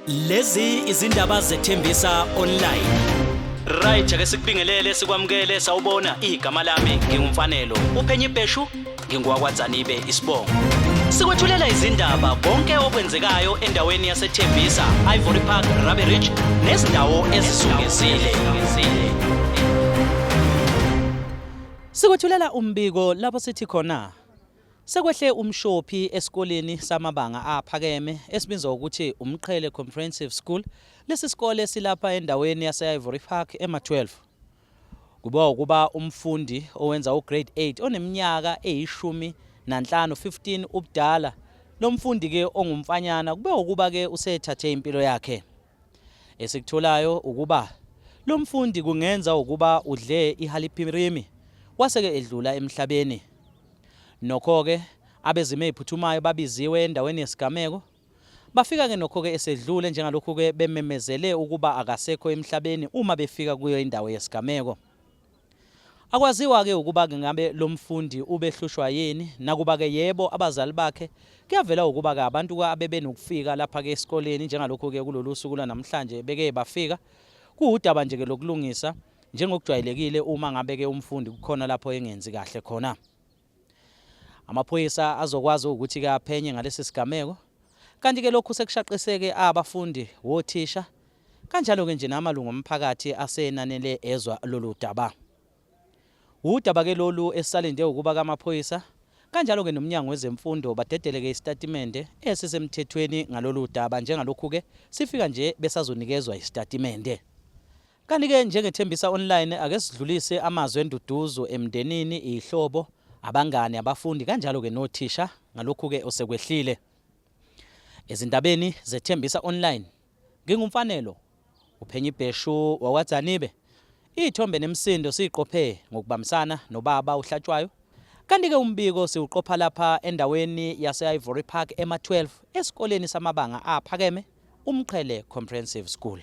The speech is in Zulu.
Lezi izindaba zethembisa online. Right ake sikubingelele sikwamukele sawubona igama lami ngingumfanelo uphenye ibheshu ngingwakwaZanibe isibongo. Sikwethulela izindaba konke okwenzekayo endaweni yaseThembisa, Ivory Park, Rabe Ridge nezindawo ezisungezile. Sikwethulela umbiko lapho sithi khona sekwehle umshophi esikoleni samabanga aphakeme esibizwa ukuthi uMqhele Comprehensive School. Lesi sikole silapha endaweni yase-Ivory Park ema-12. Kuba ukuba umfundi owenza ugrade 8 oneminyaka eyishumi nanhlanu 15 ubudala. Lo mfundi ke ongumfanyana kube ukuba ke usethathe impilo yakhe. Esikutholayo ukuba lo mfundi kungenza ukuba udle ihalipirimi waseke edlula emhlabeni. Nokho ke abezime ephuthumayo babiziwe endaweni yesigameko. Bafika ke nokho ke esedlule njengalokho ke bememezele ukuba akasekho emhlabeni uma befika kuyo indawo yesigameko. Akwaziwa ke ukuba ngabe lo mfundi ubehlushwa yini nakuba ke yebo abazali bakhe kuyavela ukuba ke abantu abebenokufika lapha ke esikoleni njengalokho ke kulolu suku namhlanje beke bafika kuudaba nje ke lokulungisa njengokujwayelekile uma ngabe ke umfundi kukhona lapho engenzi kahle khona. Amaphoyisa azokwazi ukuthi ke aphenye ngalesi sigameko. Kanti ke lokhu sekushaqiseke abafundi wothisha kanjalo ke nje namalungu omphakathi asenanele ezwa lolu daba. Udaba ke lolu esalinde ukuba kamaphoyisa kanjalo ke nomnyango wezemfundo badedeleke istatimende esisemthethweni ngalolu daba njengalokhu ke sifika nje besazonikezwa istatimende. Kanti ke njengethembisa online ake sidlulise amazwi enduduzo emndenini ihlobo abangane abafundi kanjalo ke nothisha ngalokhu ke osekwehlile. Ezindabeni zethembisa online ngingumfanelo uphenye ibheshu wakwaZanibe. Ithombe nemsindo siqophe ngokubambisana nobaba uhlatshwayo. Kanti ke umbiko siuqopha lapha endaweni yase-Ivory Park ema-12 esikoleni samabanga aphakeme uMqhele Comprehensive School.